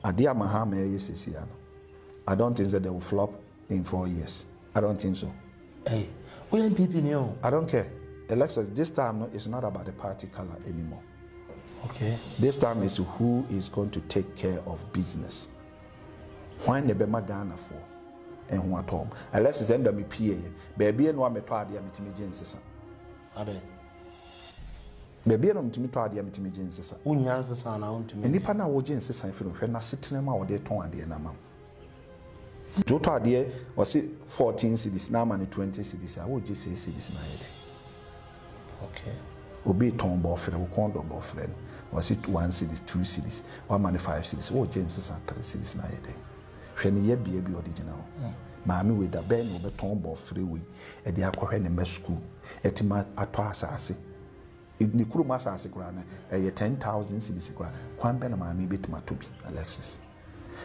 Adia Mahama Yesisiano. I don't think that they will flop in 4 years. I don't think so. Hey, NPP now. I don't care. Elections this time it's not about the party color anymore. Okay. This time is who is going to take care of business. Why ne bema Ghana for? And who at home? Elections end me PA. Baby no me to adia mitimi jensesa. Ade. Baby no mitimi to adia mitimi jensesa. Unyansa sana untumi. Nipa na wo jensesa mfiri hwe na setena ma wo de ton ade na ma. Joto ade was 14 cities na ma 20 cities. I wo just say cities na yede. Okay. Obi ton bo frɛ wo kondo bo frɛ was it 1 cities 2 cities 1 man 5 cities wo jensesa 3 cities na yede. Hwe ne ye bia bi original. Maami we da ben wo beton bo frɛ we e de akɔhwɛ ne ma school etima atɔ asase. Ni kuruma asase kura na e 10,000 cities kura kwan be na maami betima to bi Alexis.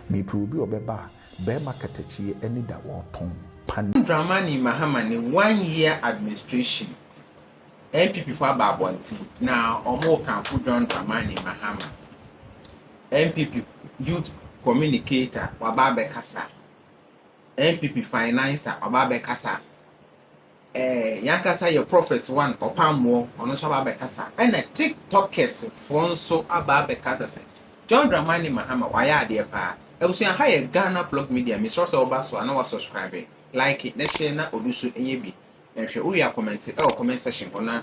Me probi obeba be marketachie any da wo ton pan Dramani Mahama ni 1 year administration NPP for Babonti now omo kanfu John Dramani Mahama NPP youth communicator wababe kasa NPP Financier wababe kasa yankasa your prophet one Opambour ono so wababe kasa and TikTokers fonso wababe kasa say John Dramani Mahama waya de pa e so yan Eiii Ghana blog media me source oba so ana wa subscribe like it na share na odusu enye bi ehwe wo ya comment comment section ona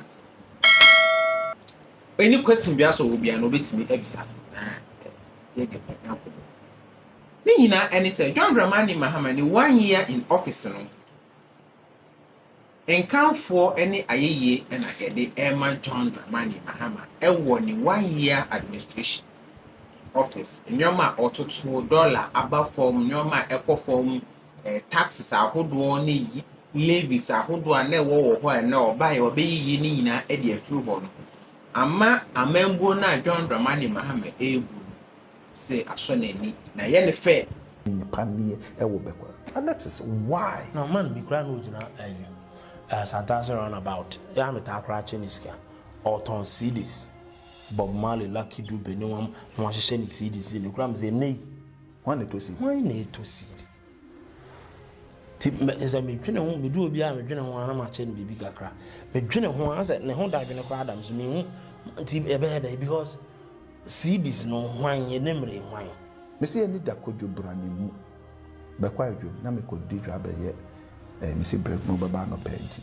any question bia so obi an obetimi ebisa ye de pa ko ni nyina eni say John Dramani Mahama ni 1 year in office no enkanfo eni ayeye na hede Emma John Dramani Mahama ewo ni 1 year administration office nyoma ototo dollar aba form nyoma eco form taxes ahodo ne yi levies ahodo na ewo ho na oba ye obeyi ni nyina e de afiri ho no ama amembo na John Dramani Mahama ebu say asonani na ye ne fe panie ewo bekwa. And that is why no man be kra no jina Santa's roundabout ya meta kra cheniska or ton CDs Bob Marley Lucky Dube no one no share CDs in the gram say nay one to see why need to see tip is a me twene ho me do obi a me dwene ho ana ma che no bibi kakra me dwene ho an say ne ho da dwene kwa Adams me hu tip e be da because CDs no hwan ye nemre hwan me say ni da kojo brane mu bekwa adwom na me ko di dwa be ye me say break mo baba no penti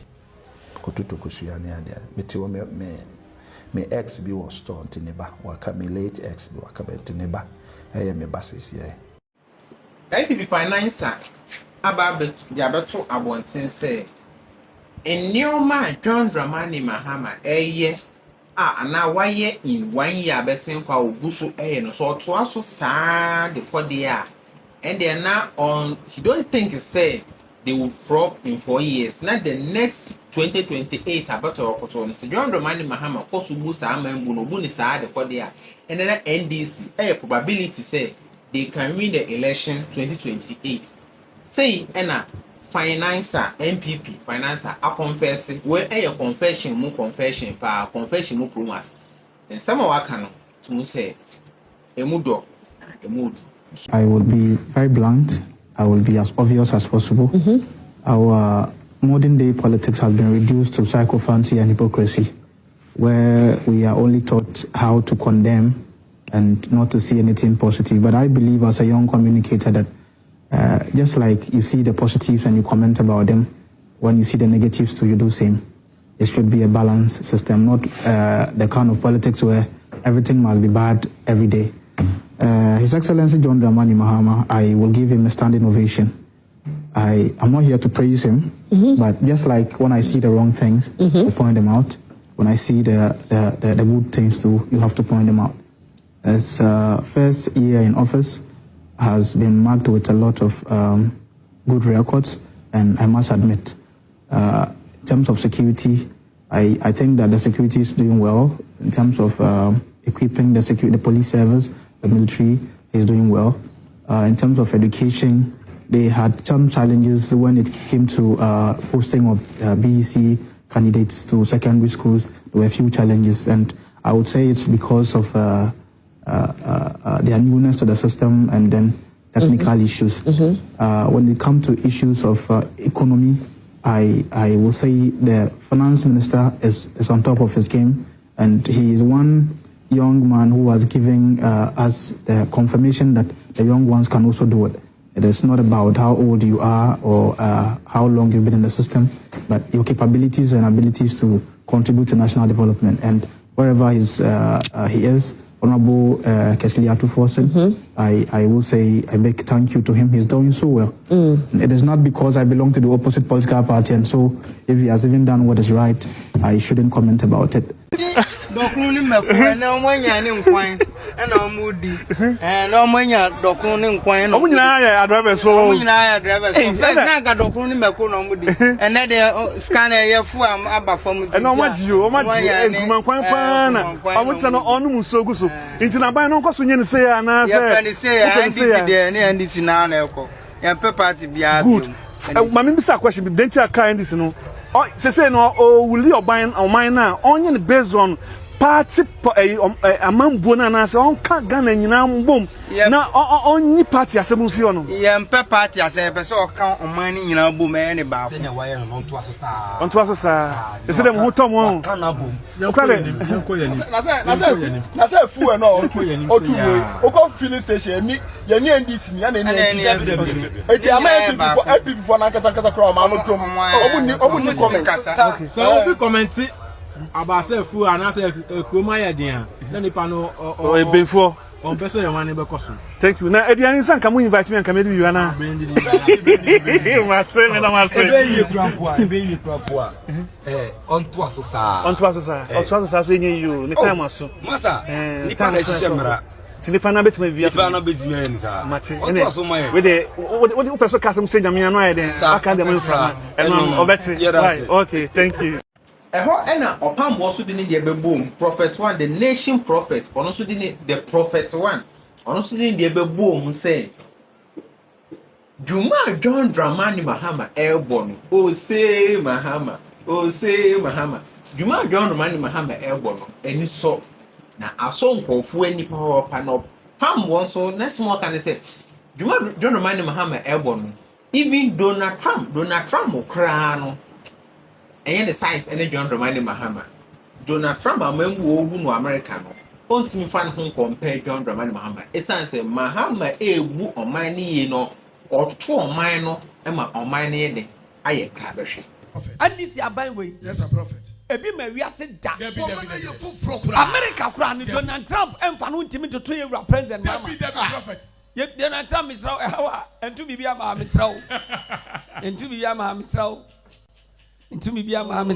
ko toto ko suya ne ade me ti wo me ex bi was store ntineba waka me late ex bi waka bentineba me basis ye NPP Financier ababe diabeto abonten say enioma John Dramani Mahama ana waye in 1 year besen kwa oguso no so to aso saa de kode and then now on he don't think say they will flop in 4 years. Now the next 2028 about to okoto so John Dramani Mahama koso bu saa mambu no bu ni saa de kode and then NDC probability say they can win the election 2028. Say ena Financier NPP Financier a confess where confession mu confession promise and some of no to say emudo emudu. I will be very blunt. I will be as obvious as possible. Our modern day politics has been reduced to sycophancy and hypocrisy, where we are only taught how to condemn and not to see anything positive. But I believe as a young communicator that just like you see the positives and you comment about them, when you see the negatives too, you do the same. It should be a balanced system, not the kind of politics where everything must be bad every day. His Excellency John Dramani Mahama, I will give him a standing ovation. I'm not here to praise him, but just like when I see the wrong things, I point them out. When I see the good things too, you have to point them out. His first year in office has been marked with a lot of good records, and I must admit, in terms of security, I think that the security is doing well. In terms of equipping the police service, the military is doing well. In terms of education, they had some challenges when it came to posting of BEC candidates to secondary schools. There were a few challenges, and I would say it's because of their newness to the system, and then technical issues. When it comes to issues of economy, I will say the finance minister is on top of his game, and he is one young man who was giving us the confirmation that the young ones can also do it. It is not about how old you are or how long you've been in the system, but your capabilities and abilities to contribute to national development. And wherever he is, Honorable Kesli Atufosin, I will say a big thank you to him. He's doing so well. And it is not because I belong to the opposite political party, and so if he has even done what is right, I shouldn't comment about it. Party amambo na na se on ka Ghana nyina mbom na onyi party asem fi ono ye mpe party asem pe se o kan oman ni nyina bom e ne ba se ne waye no nto aso sa ese dem ho tom on kan na bom na se fu e no otu o ko filling station ni ye ni NDC ni na ni eti ama NPP for na kasa kra ma no tom omu ni comment so obi comment about fu and say kroma ya dia na nipa no o before on person e wan be koso. Thank you. Na ediani san ka mu invite me and come do na. Matse me na matse. Ebe yi krapoa. Onto aso sa so enye you ni time aso. Masa. Nipa na hihye mra. Nipa na betima bia. Nipa na bezima ni sa. Onto aso mai. We de wo person ka sam say nyame no ayede. Aka dem nfa. Eno obeti. Right. Okay, thank you. Ena Opambour so dini de boom prophet one, the nation prophet ono so dini the prophet one ono so dini de boom say Juma John Dramani Mahama airborne say Mahama Juma John Dramani Mahama airborne eni so na aso nkofu ani pa no Opambour so next more can say Juma John Dramani Mahama airborne even Donald Trump okra no and the size and John Dramani Mahama. Donald Trump amembu ogu no America no. Ontimi fan hon compare John Dramani Mahama. Esanse Mahama ebu oman ni no ototo oman no e ma oman ne de aye kra behwe. And this aban we. Yes, a prophet. Ebi ma wiase da. America kura ni Donald Trump emfa no ntimi to yewura president mama. Prophet. Donald Trump misraw ewa entu bibia ma misraw. Entu bibia ma misraw. Into me be a mamma.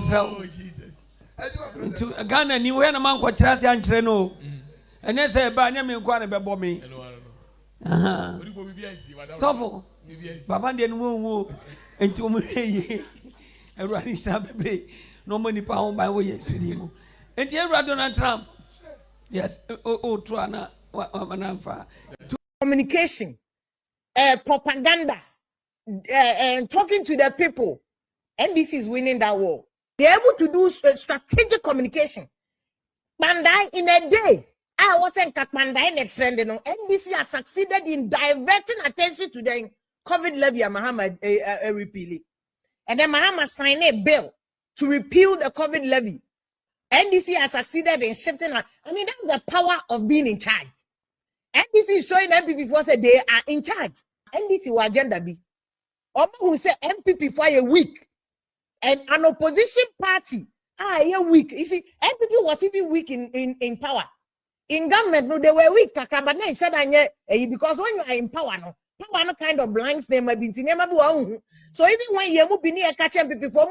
Into Ghana, you wear a man quite trust and treno. And they say, Banyam and Quana bebo me. So, Babandian woo into me. A running stab, no money pound by way. And here, Donald Trump. Yes, Trana, communication, propaganda, and talking to the people. NDC is winning that war. They're able to do strategic communication. Bandai in a day. I wasn't Bandai in a trend. NDC has succeeded in diverting attention to the COVID levy Mahama repealing. And then Mahama signed a bill to repeal the COVID levy. NDC has succeeded in shifting. I mean, that's the power of being in charge. NDC is showing MPP for say they are in charge. NDC will agenda be. Omo who say MPP for a week. And an opposition party, a weak. You see, NPP was even weak in power. In government, no, they were weak. But because when you are in power, power no kind of blinds them. So even when you move near catch MPP for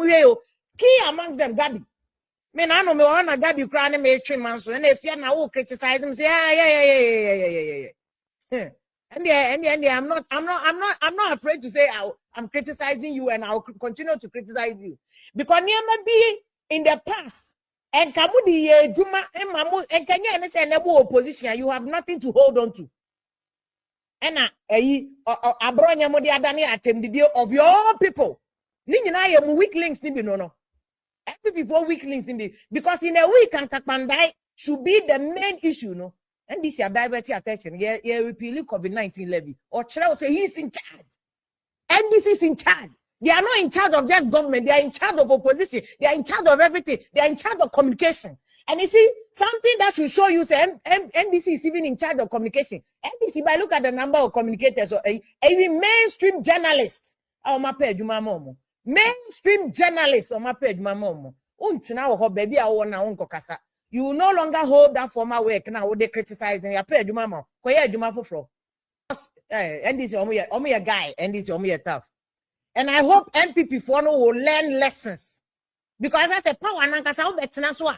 you, key amongst them, Gabi. Men, I know me on a Gabi crying me 3 months, and if you now criticize them, say, yeah. And I'm not afraid to say I'm criticizing you and I'll continue to criticize you because near be in the past and Kamudi Juma and Mamu and Kenya and it's an opposition. You have nothing to hold on to. And Abronya Modi Adani attempt the deal of your people. Nina am weak links nibi no. Every before weak links nibi because in a week and Kakmandai should be the main issue, no. And this is diverting attention. Yeah, repealing COVID-19 levy. Or Chile say he's in charge. NDC is in charge. They are not in charge of just government. They are in charge of opposition. They are in charge of everything. They are in charge of communication. And you see, something that should show you, say, NDC is even in charge of communication. NDC, by look at the number of communicators, or even mainstream journalists, mainstream journalists on my page, Mamomo. Baby, I want to you will no longer hold that former work now. They criticize and you pay you mama. Koye you mama for. And this is only a guy, and this is only a tough. And I hope NPP for no will learn lessons because that's a power. Nankasa betina so.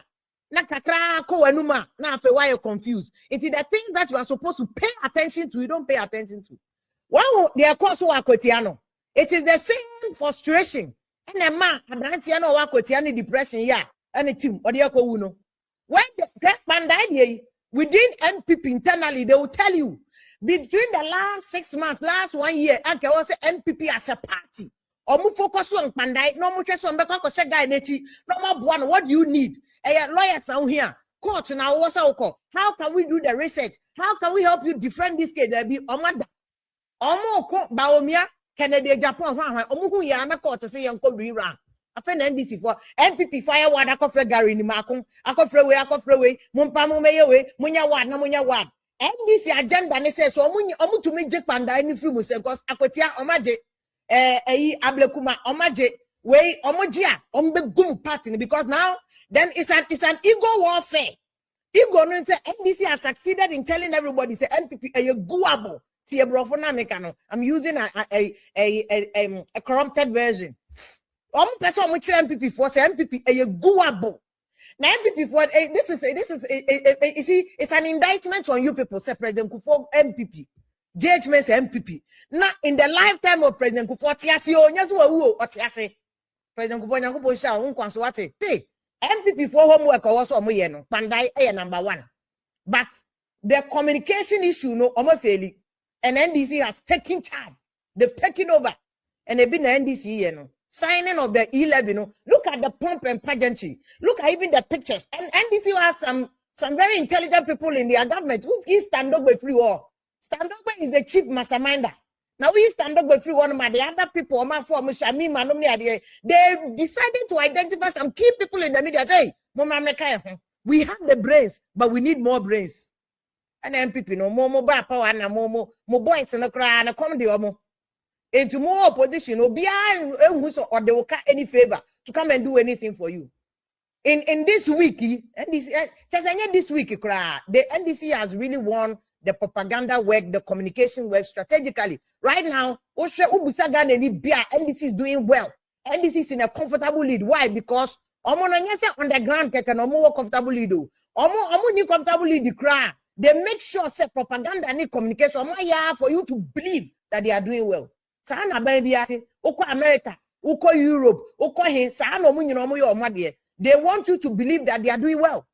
Nakakra ko enuma. Na fe why you confused. It is the things that you are supposed to pay attention to. You don't pay attention to. One they are called so akotiano. It is the same frustration. And a man, Abrantiano Wakotiani depression, yeah, and a team, or the Uno. When the Bandai within NPP internally, they will tell you between the last 6 months, last 1 year, and can also NPP as a party. Or move focus on Bandai, no more just on Beko Shega Nechi, no more one. What do you need? Lawyers down here, court now, what's our call? How can we do the research? How can we help you defend this case? There be Omada. Omo Baomia. Canada, Japan, Omuhu Yana court to say Uncle Rerun. I found NDC for NPP fire one. I could Gary in Macon, I could freeway, Mumpamo Mayway, Munya Wad, no Munya Wad. NDC agenda, and says, so Omu to me Japan, any frumus, and cause Akotia, Omaje, Eiii Ablekuma, Omaje, way, Omojia, the Gum party, because now, then it's an ego warfare. Ego, NDC has succeeded in telling everybody, say NPP, a guabo. I'm using a corrupted version. Person which MPP for say MPP a guabo. Now MPP for this is you see it's an indictment on you people. Say President Kufuor MPP, judgment MPP. Now in the lifetime of President Kufuor, tiasio nyasuwa uo otiase. President Kufuor nyangupo sha unkwanso wate. See MPP for homework also omoye no. Pandai number 1. But the communication issue no omofeli. And NDC has taken charge. They've taken over. And they've been the NDC, you know. Signing of the 11, you know. Look at the pomp and pageantry. Look at even the pictures. And NDC has some very intelligent people in their government who is stand up with free war. Stand up is the chief masterminder. Now we stand up with free war, the other people, they decided to identify some key people in the media. Say, we have the brains, but we need more brains. And MPP no more power and more boys in the crowd and come the omo into more opposition or beyond or they will cut any favor to come and do anything for you. In this week, this week, the NDC has really won the propaganda work, the communication work strategically. Right now, NDC is doing well. NDC is in a comfortable lead. Why? Because on the ground can no more comfortable lead. Omo comfortable lead the crowd. They make sure say propaganda and communication for you to believe that they are doing well. Sana baby Oko America, Oko Europe, Oko he they want you to believe that they are doing well.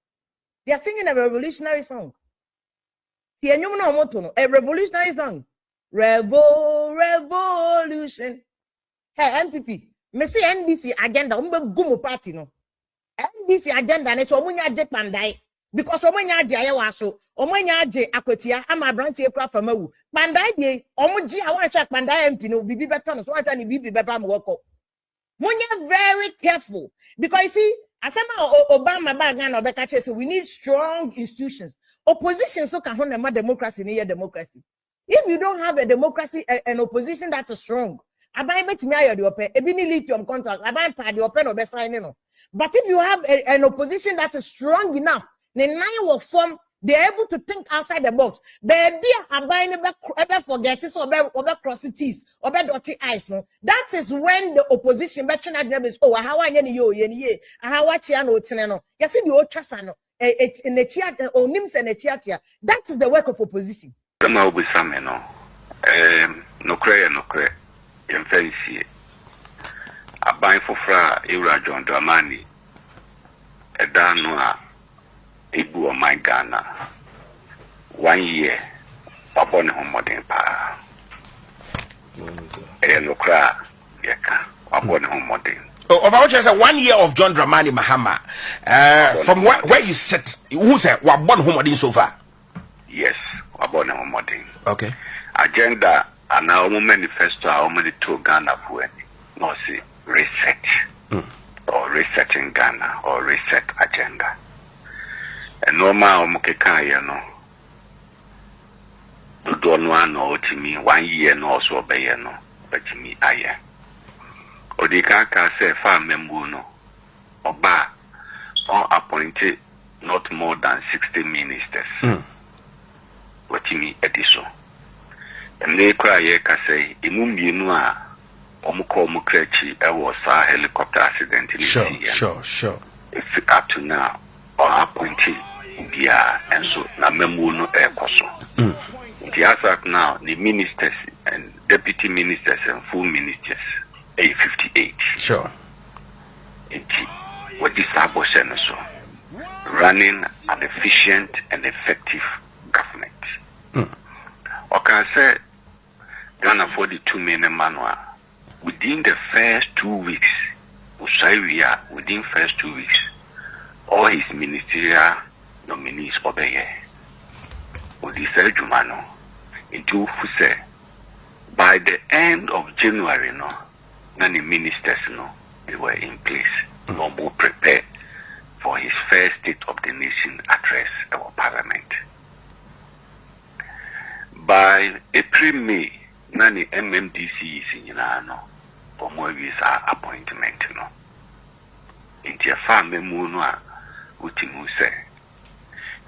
They are singing a revolutionary song. A revolutionary song. Revolution. Hey, MPP. Me see NDC agenda. Gumu party no. NDC agenda. Ne so munya je pandai. Because omunya aje ayawaso. Omunya aje akwetia. Ama branti ekura famawu. Pandai die. Omuji awan check pandai MP no. Bibi better no. So I tell you bibi beba mwoko. Munya very careful. Because you see, asama Obama bagan obeka chese. We need strong institutions. Opposition so can hold a democracy near democracy. If you don't have a democracy, an opposition that's strong, abai bet me ayo the open, ebini lithium contract, abai pa the open obe signing no. But if you have an opposition that is strong enough, the nine will form, they're able to think outside the box. Baby, abai never forget it, or cross it is, or dirty eyes. No, that is when the opposition better not is how I yo how I chiano teneno. You see the old chasano. In the chat or nims and a chat here. That is the work of opposition. No cray, in fancy. A buy for Fra Ira John Dramani, a Danua, Ibu of my Ghana. 1 year, upon home modern power. A no cry, Yaka, upon home modern. About just 1 year of John Dramani Mahama. From where you sit, who said what born home so far? Yes, about home. Okay. Agenda and now manifesto how many to Ghana for any. No see reset or reset in Ghana or reset agenda. And normal mukeka no. Do no to me 1 year no so obey no, but to me aye. Odikaka say farm member no Oba or appointed not more than 60 ministers. What you mean ediso. And they cry say imumbi no a omuko mukrechi e was a helicopter accident in Sure. If up to now or appointed via and so na member no e koso. The answer now the ministers and deputy ministers and full ministers 58. Sure. What is abortion so? Running an efficient and effective government. Okay, say Ghana 42 million manual within the first 2 weeks. Within first 2 weeks, all his ministerial nominees obey. Odisa Jumano into Fuse. By the end of January, no, many ministers, no, they were in place, no more prepared for his first State of the Nation address our Parliament. By April, May, nani MMDC is in no, for more visa appointment, no. Into a family moon, which you say.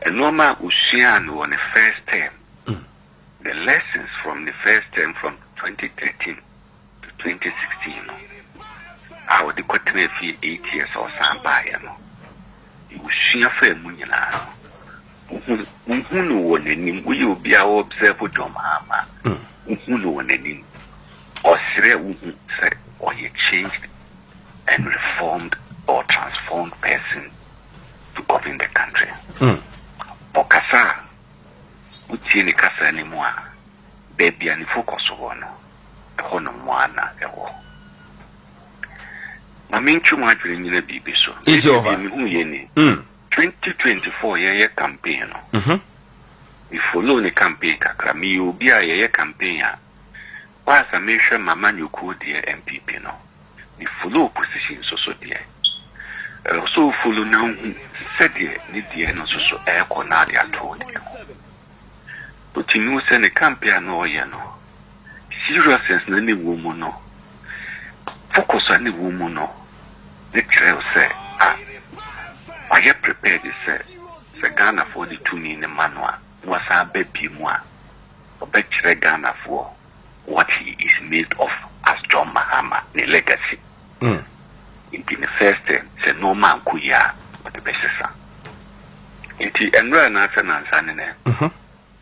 And normal Usian on the first term. The lessons from the first term from 2013 to 2016. I would continue 8 years or some by you see a fair who one name will be our observer John Mahama. Who one name or say or he changed and reformed or transformed person to govern the country. Okasa utieni kasa anymore. Baby and focus on no mwana ewo. Maminchu madwiri nyina bibi so. It's over. 2024 yeye campaign no. We follow the campaign kakra mi obi a yeye campaign ya. Wasa mesha mama nyuku de NPP no. We follow position so there. So follow now said the no so air cornadi at all. But you know send a campaign no no. Seriousness any woman no. Focus on the woman no. The child say I get prepared to say Ghana for the 2 million manual was a baby moi. Or bet Ghana for what he is made of as John Mahama, the legacy. In the first term, say no man kuya but the best son. Inti enra na sana sanene.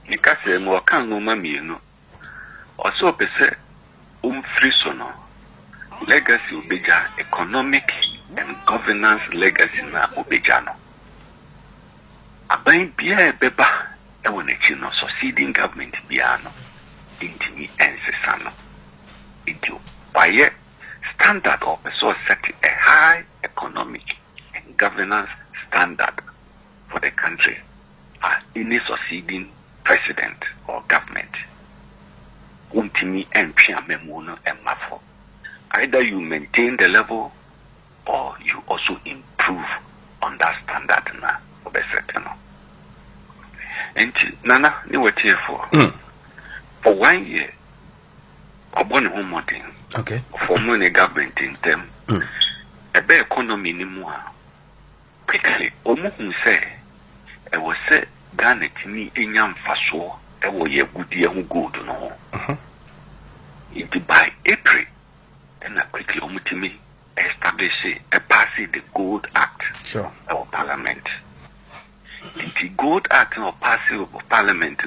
Nika say mo kan no mami no. Also pese free sono. Legacy obeja economic and governance legacy na obeja no. Aban bia beba e wona chi no succeeding government bia no. Inti ensesano. Inti baye standard of so set a high economic and governance standard for the country as any succeeding president or government. Untimi and Piamemono and Mafo. Either you maintain the level or you also improve on that standard na obesetano. And Nana, you were here for 1 year. Obon home thing. Okay. For money government in them. A better economy ni more. Quickly, Omuhun say, I was said, Ghana to me in young faso, I will ye good year who go to know. It by April, then I quickly omutimi establish a passing the Gold Act. Sure. Our Parliament. The Gold Act or passing of Parliament,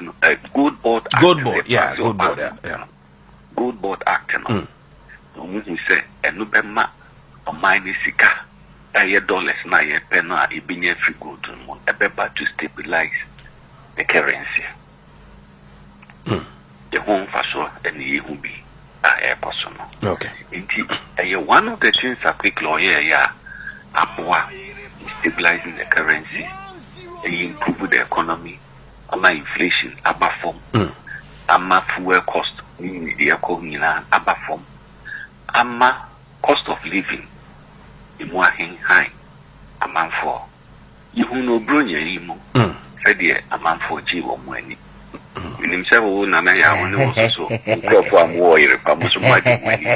Gold Board Act. Gold Board, yeah, Gold Board, yeah. Gold Board Act, no. Who say, and no bema or mine sika, $dollars na ye pena, a binye free gold to moon, a beba to stabilize the currency. The home faso and ye who be. Okay. One of the things a quick lawyer, Apua stabilizing the currency, improve the economy, inflation, form, fuel cost, the economy, form, cost of living, high, for. You know, Brunya, said for G or money. In himself, Nana, I was so, for a warrior, but most of my money.